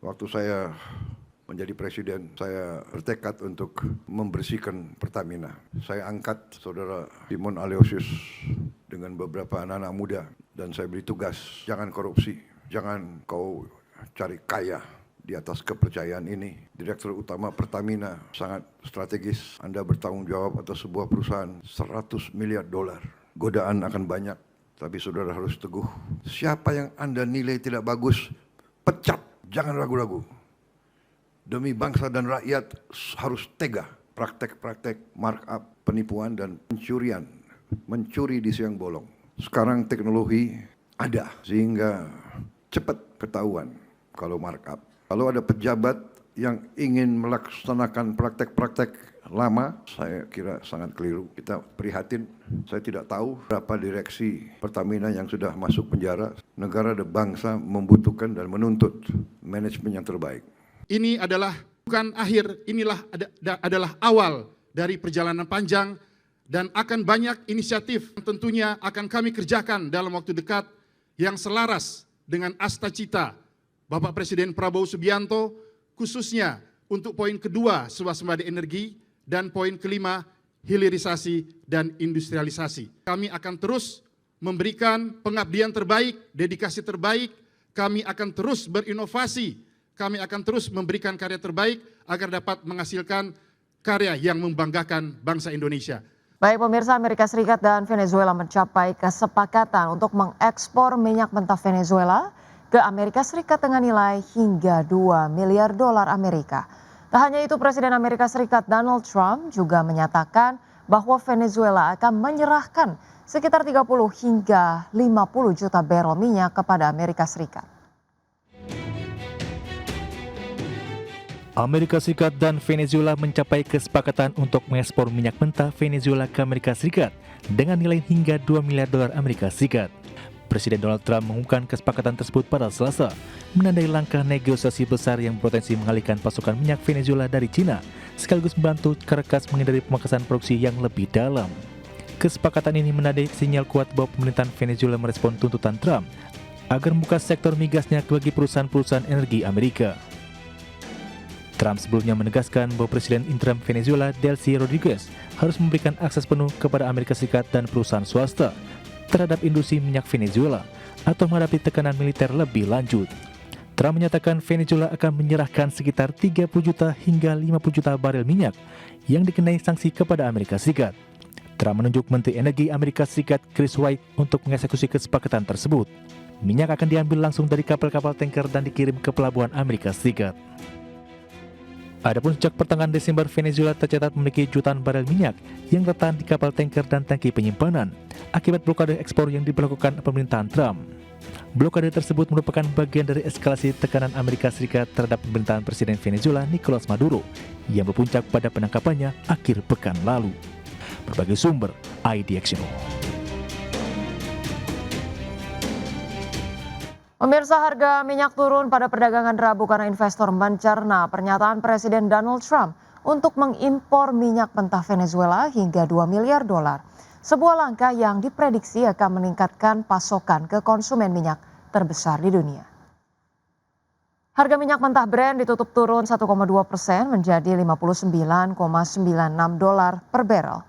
Waktu saya menjadi presiden, saya bertekad untuk membersihkan Pertamina. Saya angkat saudara Simon Aleosius dengan beberapa anak-anak muda dan saya beri tugas, jangan korupsi, jangan kau cari kaya di atas kepercayaan ini. Direktur utama Pertamina sangat strategis. Anda bertanggung jawab atas sebuah perusahaan $100 miliar. Godaan akan banyak, tapi saudara harus teguh. Siapa yang Anda nilai tidak bagus, pecat, jangan ragu-ragu. Demi bangsa dan rakyat harus tega. Praktek-praktek markup, penipuan dan pencurian, mencuri di siang bolong. Sekarang teknologi ada sehingga cepat ketahuan kalau markup. Kalau ada pejabat yang ingin melaksanakan praktek-praktek lama, saya kira sangat keliru. Kita prihatin. Saya tidak tahu berapa direksi Pertamina yang sudah masuk penjara. Negara dan bangsa membutuhkan dan menuntut manajemen yang terbaik. Ini adalah bukan akhir, adalah awal dari perjalanan panjang dan akan banyak inisiatif yang tentunya akan kami kerjakan dalam waktu dekat yang selaras dengan asta-cita Bapak Presiden Prabowo Subianto, khususnya untuk poin kedua swasembada energi dan poin kelima hilirisasi dan industrialisasi. Kami akan terus memberikan pengabdian terbaik, dedikasi terbaik, kami akan terus berinovasi. Kami akan terus memberikan karya terbaik agar dapat menghasilkan karya yang membanggakan bangsa Indonesia. Baik pemirsa, Amerika Serikat dan Venezuela mencapai kesepakatan untuk mengekspor minyak mentah Venezuela ke Amerika Serikat dengan nilai hingga $2 miliar Amerika. Tak hanya itu, Presiden Amerika Serikat Donald Trump juga menyatakan bahwa Venezuela akan menyerahkan sekitar 30 hingga 50 juta barel minyak kepada Amerika Serikat. Amerika Serikat dan Venezuela mencapai kesepakatan untuk mengekspor minyak mentah Venezuela ke Amerika Serikat dengan nilai hingga $2 miliar Amerika Serikat. Presiden Donald Trump mengumumkan kesepakatan tersebut pada Selasa, menandai langkah negosiasi besar yang berpotensi mengalihkan pasokan minyak Venezuela dari Cina, sekaligus membantu Caracas menghindari pemangkasan produksi yang lebih dalam. Kesepakatan ini menandai sinyal kuat bahwa pemerintahan Venezuela merespon tuntutan Trump agar membuka sektor migasnya bagi perusahaan-perusahaan energi Amerika. Trump sebelumnya menegaskan bahwa Presiden interim Venezuela Delcy Rodriguez harus memberikan akses penuh kepada Amerika Serikat dan perusahaan swasta terhadap industri minyak Venezuela atau menghadapi tekanan militer lebih lanjut. Trump menyatakan Venezuela akan menyerahkan sekitar 30 juta hingga 50 juta barel minyak yang dikenai sanksi kepada Amerika Serikat. Trump menunjuk Menteri Energi Amerika Serikat Chris Wright untuk mengeksekusi kesepakatan tersebut. Minyak akan diambil langsung dari kapal-kapal tanker dan dikirim ke pelabuhan Amerika Serikat. Adapun sejak pertengahan Desember, Venezuela tercatat memiliki jutaan barel minyak yang tertahan di kapal tanker dan tangki penyimpanan akibat blokade ekspor yang diberlakukan pemerintahan Trump. Blokade tersebut merupakan bagian dari eskalasi tekanan Amerika Serikat terhadap pemerintahan Presiden Venezuela Nicolas Maduro yang berpuncak pada penangkapannya akhir pekan lalu. Berbagai sumber, IDXino. Pemirsa, harga minyak turun pada perdagangan Rabu karena investor mencerna pernyataan Presiden Donald Trump untuk mengimpor minyak mentah Venezuela hingga $2 miliar. Sebuah langkah yang diprediksi akan meningkatkan pasokan ke konsumen minyak terbesar di dunia. Harga minyak mentah Brent ditutup turun 1,2% menjadi $59,96 per barrel.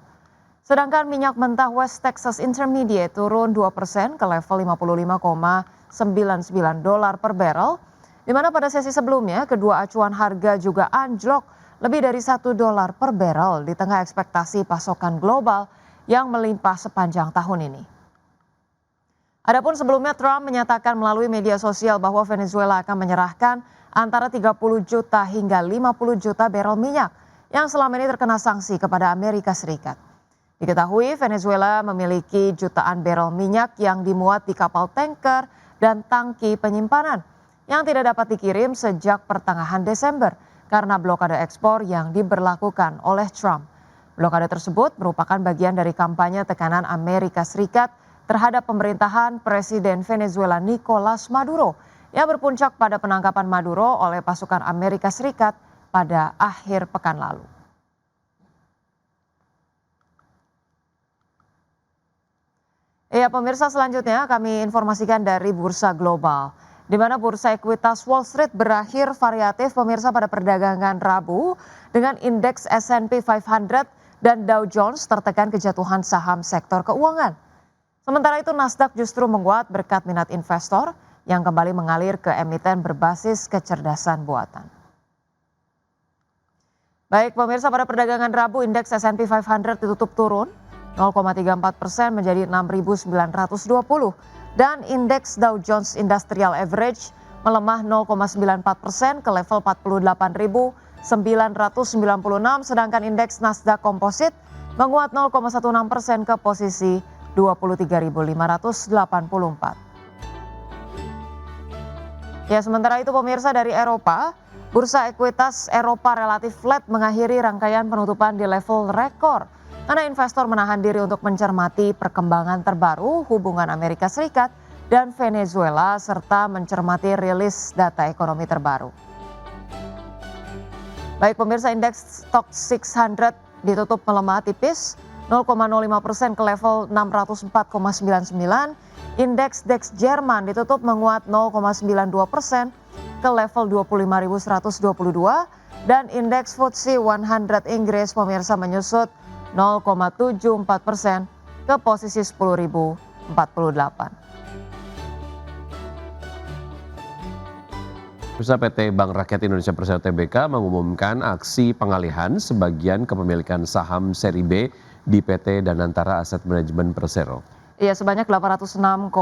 Sedangkan minyak mentah West Texas Intermediate turun 2% ke level $55,99 per barrel, di mana pada sesi sebelumnya kedua acuan harga juga anjlok lebih dari $1 per barrel di tengah ekspektasi pasokan global yang melimpah sepanjang tahun ini. Adapun sebelumnya Trump menyatakan melalui media sosial bahwa Venezuela akan menyerahkan antara 30 juta hingga 50 juta barrel minyak yang selama ini terkena sanksi kepada Amerika Serikat. Diketahui Venezuela memiliki jutaan barrel minyak yang dimuat di kapal tanker dan tangki penyimpanan yang tidak dapat dikirim sejak pertengahan Desember karena blokade ekspor yang diberlakukan oleh Trump. Blokade tersebut merupakan bagian dari kampanye tekanan Amerika Serikat terhadap pemerintahan Presiden Venezuela Nicolas Maduro yang berpuncak pada penangkapan Maduro oleh pasukan Amerika Serikat pada akhir pekan lalu. Ya pemirsa, selanjutnya kami informasikan dari Bursa Global. di mana bursa ekuitas Wall Street berakhir variatif pemirsa pada perdagangan Rabu dengan indeks S&P 500 dan Dow Jones tertekan kejatuhan saham sektor keuangan. Sementara itu Nasdaq justru menguat berkat minat investor yang kembali mengalir ke emiten berbasis kecerdasan buatan. Baik pemirsa, pada perdagangan Rabu indeks S&P 500 ditutup turun 0,34% menjadi 6.920 dan indeks Dow Jones Industrial Average melemah 0,94% ke level 48.996 sedangkan indeks Nasdaq Composite menguat 0,16% ke posisi 23.584. Ya, sementara itu pemirsa dari Eropa, bursa ekuitas Eropa relatif flat mengakhiri rangkaian penutupan di level rekor karena investor menahan diri untuk mencermati perkembangan terbaru hubungan Amerika Serikat dan Venezuela serta mencermati rilis data ekonomi terbaru. Baik pemirsa, indeks Stoxx 600 ditutup melemah tipis 0,05% ke level 604,99. Indeks DAX Jerman ditutup menguat 0,92% ke level 25.122 dan indeks FTSE 100 Inggris pemirsa menyusut 0,74% ke posisi 10.048. Bursa PT Bank Rakyat Indonesia Persero Tbk mengumumkan aksi pengalihan sebagian kepemilikan saham seri B di PT Danantara Asset Management Persero. Iya, sebanyak 806,1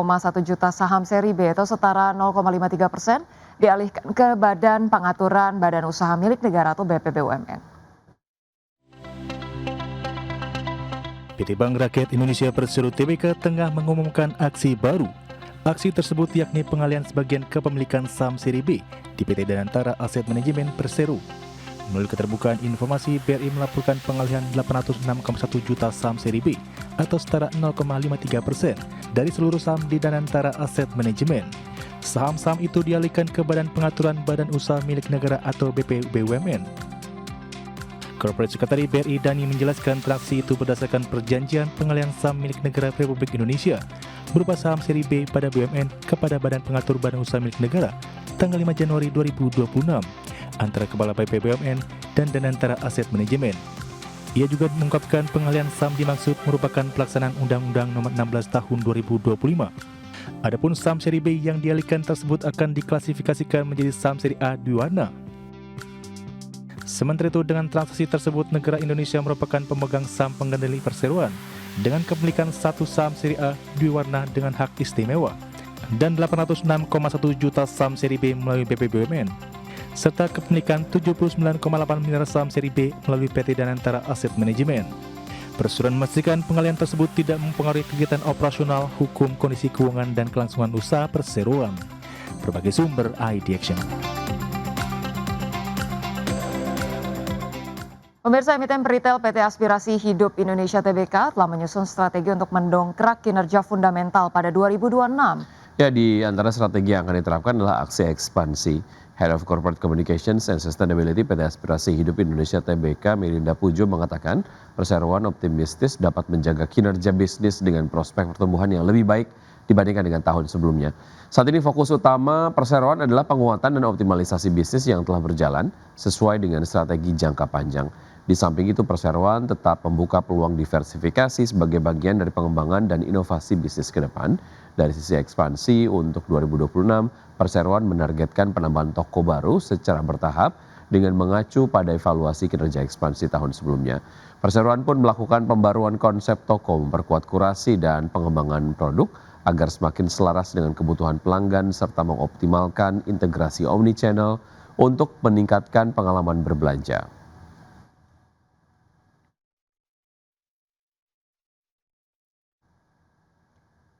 juta saham seri B atau setara 0,53% dialihkan ke Badan Pengaturan Badan Usaha Milik Negara atau BPBUMN. PT Bank Rakyat Indonesia Persero Tbk tengah mengumumkan aksi baru. Aksi tersebut yakni pengalihan sebagian kepemilikan saham seri B di PT Danantara Asset Management Persero. Melalui keterbukaan informasi, BRI melaporkan pengalihan 806,1 juta saham seri B atau setara 0,53% dari seluruh saham di Danantara Asset Management. Saham-saham itu dialihkan ke Badan Pengaturan Badan Usaha Milik Negara atau BPBUMN. Corporate Secretary BRI Dani menjelaskan transaksi itu berdasarkan perjanjian pengalihan saham milik negara Republik Indonesia berupa saham seri B pada BUMN kepada Badan Pengatur Badan Usaha Milik Negara tanggal 5 Januari 2026 antara Kepala BPBUMN dan Danantara Asset Management. Ia juga mengungkapkan pengalihan saham dimaksud merupakan pelaksanaan Undang-Undang Nomor 16 Tahun 2025. Adapun saham seri B yang dialihkan tersebut akan diklasifikasikan menjadi saham seri A Dwi-warna. Sementara itu dengan transaksi tersebut negara Indonesia merupakan pemegang saham pengendali perseroan dengan kepemilikan satu saham seri A Dwi-warna dengan hak istimewa dan 806,1 juta saham seri B melalui BPBUMN serta kepemilikan 79,8 miliar saham seri B melalui PT Danantara Asset Management. Perseroan memastikan pengalihan tersebut tidak mempengaruhi kegiatan operasional, hukum, kondisi keuangan dan kelangsungan usaha perseroan. Berbagai sumber ID Action. Pemirsa, emiten retail PT Aspirasi Hidup Indonesia Tbk telah menyusun strategi untuk mendongkrak kinerja fundamental pada 2026. Ya, di antara strategi yang akan diterapkan adalah aksi ekspansi. Head of Corporate Communications and Sustainability PT Aspirasi Hidup Indonesia Tbk, Melinda Pujo mengatakan perseroan optimistis dapat menjaga kinerja bisnis dengan prospek pertumbuhan yang lebih baik dibandingkan dengan tahun sebelumnya. Saat ini fokus utama perseroan adalah penguatan dan optimalisasi bisnis yang telah berjalan sesuai dengan strategi jangka panjang. Di samping itu perseroan tetap membuka peluang diversifikasi sebagai bagian dari pengembangan dan inovasi bisnis ke depan. Dari sisi ekspansi untuk 2026, perseroan menargetkan penambahan toko baru secara bertahap dengan mengacu pada evaluasi kinerja ekspansi tahun sebelumnya. Perseroan pun melakukan pembaruan konsep toko, memperkuat kurasi dan pengembangan produk agar semakin selaras dengan kebutuhan pelanggan serta mengoptimalkan integrasi omnichannel untuk meningkatkan pengalaman berbelanja.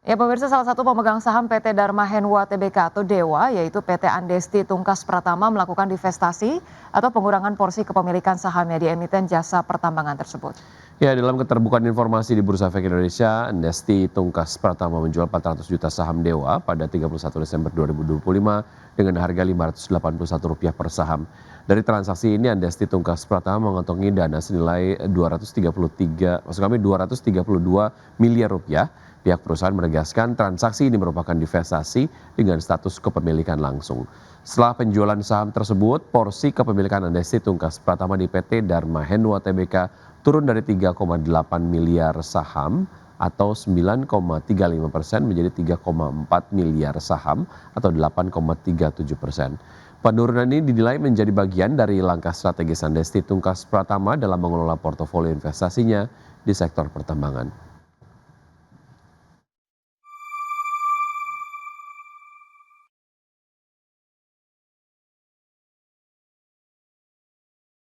Ya pemirsa, salah satu pemegang saham PT Dharma Henwa Tbk atau DEWA yaitu PT Andesti Tungkas Pratama melakukan divestasi atau pengurangan porsi kepemilikan sahamnya di emiten jasa pertambangan tersebut. Ya, dalam keterbukaan informasi di Bursa Efek Indonesia, Andesti Tungkas Pratama menjual 400 juta saham DEWA pada 31 Desember 2025 dengan harga Rp581 per saham. Dari transaksi ini, Andesti Tungkas Pratama mengantongi dana senilai 232 miliar rupiah Pihak perusahaan menegaskan transaksi ini merupakan divestasi dengan status kepemilikan langsung. Setelah penjualan saham tersebut, porsi kepemilikan Andesti Tungkas Pratama di PT Dharma Henwa Tbk turun dari 3,8 miliar saham atau 9,35% menjadi 3,4 miliar saham atau 8,37%. Penurunan ini dinilai menjadi bagian dari langkah strategis Andesti Tungkas Pratama dalam mengelola portofolio investasinya di sektor pertambangan.